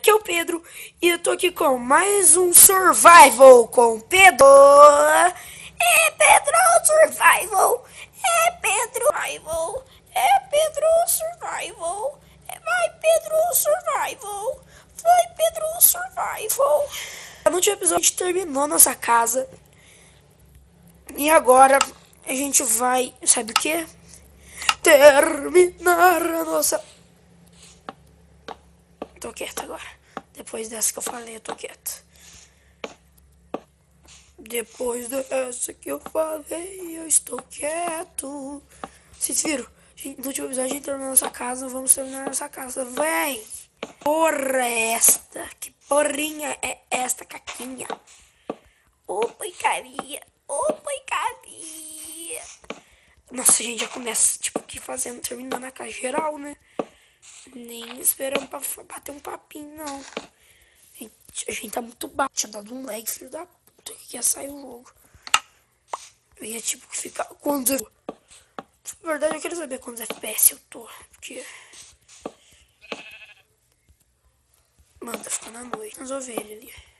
aqui é o Pedro e eu tô aqui com mais um Survival com o Pedro. É Pedro Survival, é Pedro Survival, é Pedro Survival, vai Pedro Survival, vai Pedro Survival. No último episódio a gente terminou nossa casa e agora a gente vai, sabe o que? Terminar a nossa... Tô quieto agora. Depois dessa que eu falei, eu tô quieto. Depois dessa que eu falei, eu estou quieto. Vocês viram? No último episódio a gente terminou nossa casa, vamos terminar nossa casa. Vem! Porra é esta? Que porrinha é esta, caquinha? Ô, porcaria! Ô, porcaria! Nossa, a gente já começa, tipo, aqui fazendo, terminando a casa geral, né? Nem esperando pra bater um papinho, não. A gente tá muito baixo. Tinha dado um lag, filho da puta, que ia sair o jogo. Eu ia, tipo, ficar... Quantos... Na verdade, eu quero saber quantos FPS eu tô. Porque... Mano, tá ficando à noite. As ovelhas ali.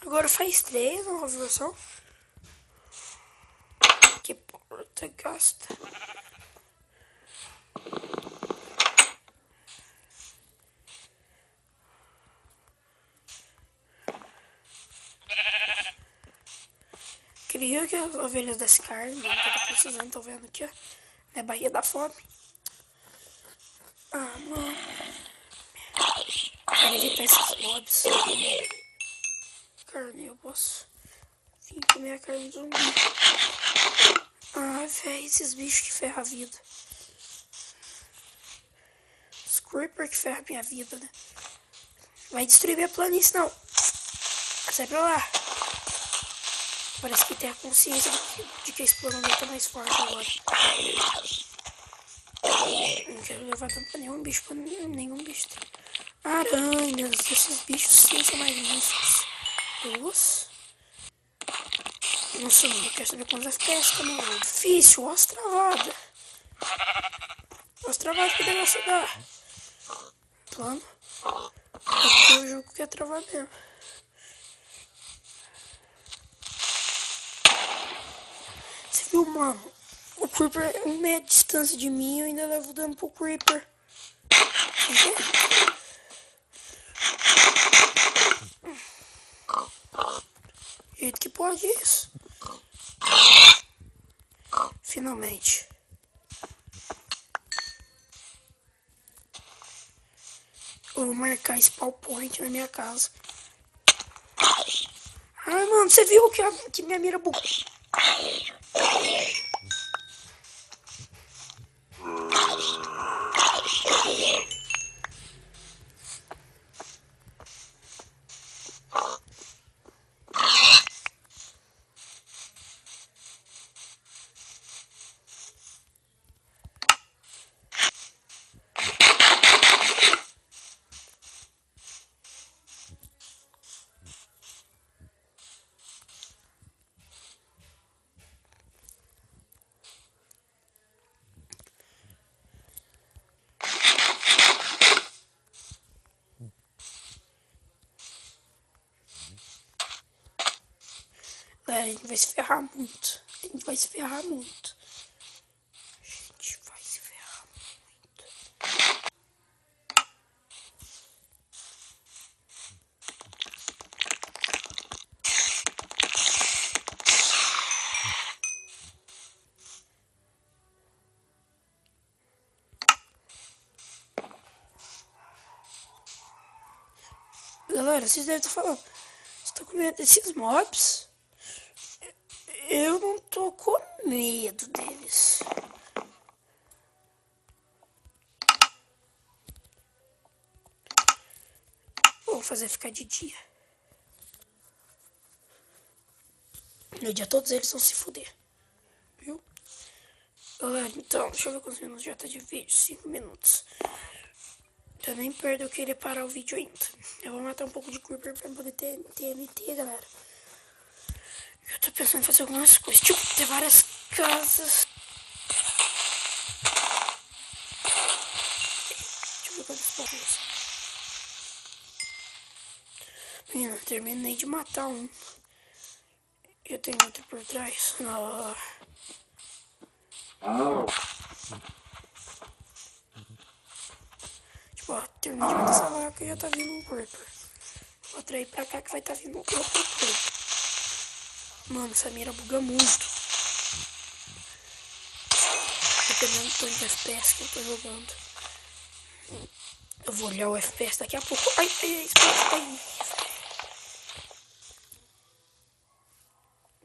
Agora faz 3 na versão. Que porta gasta. Queria que as ovelhas desse carne, mano, que eu tô precisando, tô vendo aqui, ó. É Bahia da Fome. Ah, mano. Quero evitar esses mobs. Carne, eu posso vir comer a carne de zumbi. Ah, velho, esses bichos que ferram a vida. Os creeper que ferram a minha vida, né? Vai destruir minha planície, não. Sai pra lá. Parece que tem a consciência de que a explosão tá mais forte agora. Não quero levar tanto pra nenhum bicho, nenhum bicho. Aranhas, esses bichos sim são magníficos. Luz. Nossa, eu quero saber quantos FPS também. É difícil, ó as travadas. Ó as travadas que negócio dá. Plano. Aqui o jogo quer travar mesmo. Você viu, mano? O Creeper é 1 metro de distância de mim e eu ainda levo dano pro Creeper. Jeito que pode isso. Finalmente. Eu vou marcar spawn point na minha casa. Ai, mano, você viu que minha mira bugou? A gente vai se ferrar muito. A gente vai se ferrar muito. A gente vai se ferrar muito. Galera, vocês devem estar falando, você tá com medo desses mobs? Eu não tô com medo deles. Vou fazer ficar de dia. No dia todos eles vão se fuder. Viu? Galera, então, deixa eu ver quantos minutos já tá de vídeo. 5 minutos. Eu nem perdo, eu queria parar o vídeo ainda. Eu vou matar um pouco de Creeper pra poder ter TNT, galera. Eu tô pensando em fazer algumas coisas. Tipo, ter várias casas. Deixa eu ver quantos pontos. Menina, terminei de matar um. Eu tenho outro por trás. Não. Tipo, ó, terminei de matar essa vaca e já tá vindo um creeper. Vou atrair pra cá que vai tá vindo outro creeper. Mano, essa mira buga muito. Dependendo do tanto de FPS que eu tô jogando. Eu vou olhar o FPS daqui a pouco. Ai, explode, ai.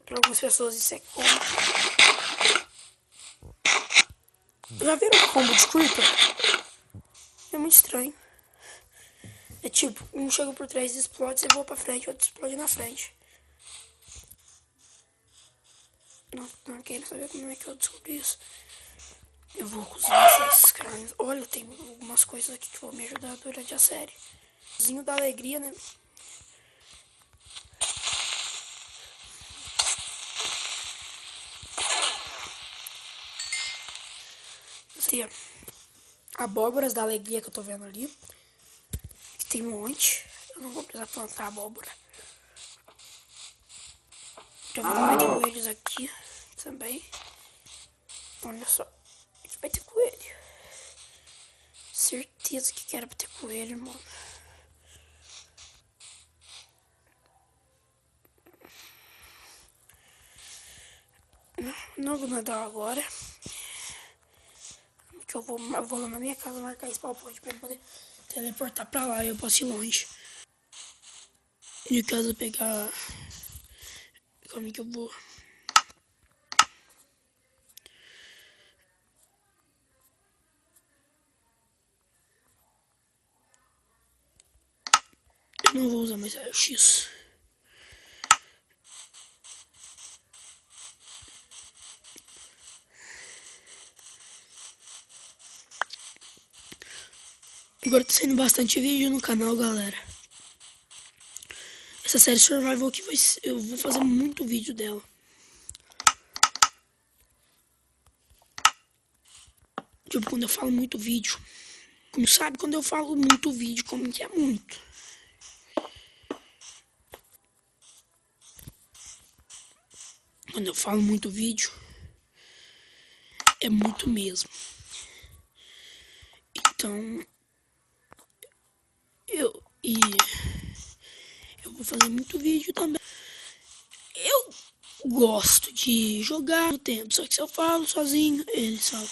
Pra algumas pessoas isso é combo. Já viram o combo de creeper? É muito estranho. É tipo, um chega por trás e explode, você voa pra frente, outro explode na frente. Não quero saber como é que eu descobri isso. Eu vou cozinhar essas carnes. Olha, tem algumas coisas aqui que vão me ajudar durante a série. Cozinho da alegria, né? Tem abóboras da alegria que eu tô vendo ali. Que tem um monte. Eu não vou precisar plantar abóbora. Já vou dar coelhos aqui também. Olha só. Aqui vai ter coelho. Certeza que era pra ter coelho, mano. Não vou nadar agora. Porque eu vou lá na minha casa marcar esse PowerPoint pra eu poder teleportar pra lá e eu posso ir longe. De casa pegar. Como é que eu vou? Eu não vou usar mais raio-x. Agora tá saindo bastante vídeo no canal, galera. Essa série Survival aqui eu vou fazer muito vídeo dela. Tipo, quando eu falo muito vídeo. Como sabe, quando eu falo muito vídeo, como que é muito. Quando eu falo muito vídeo, é muito mesmo. Então, eu vou fazer muito vídeo também. Eu gosto de jogar no tempo, só que se eu falo sozinho, eles falam,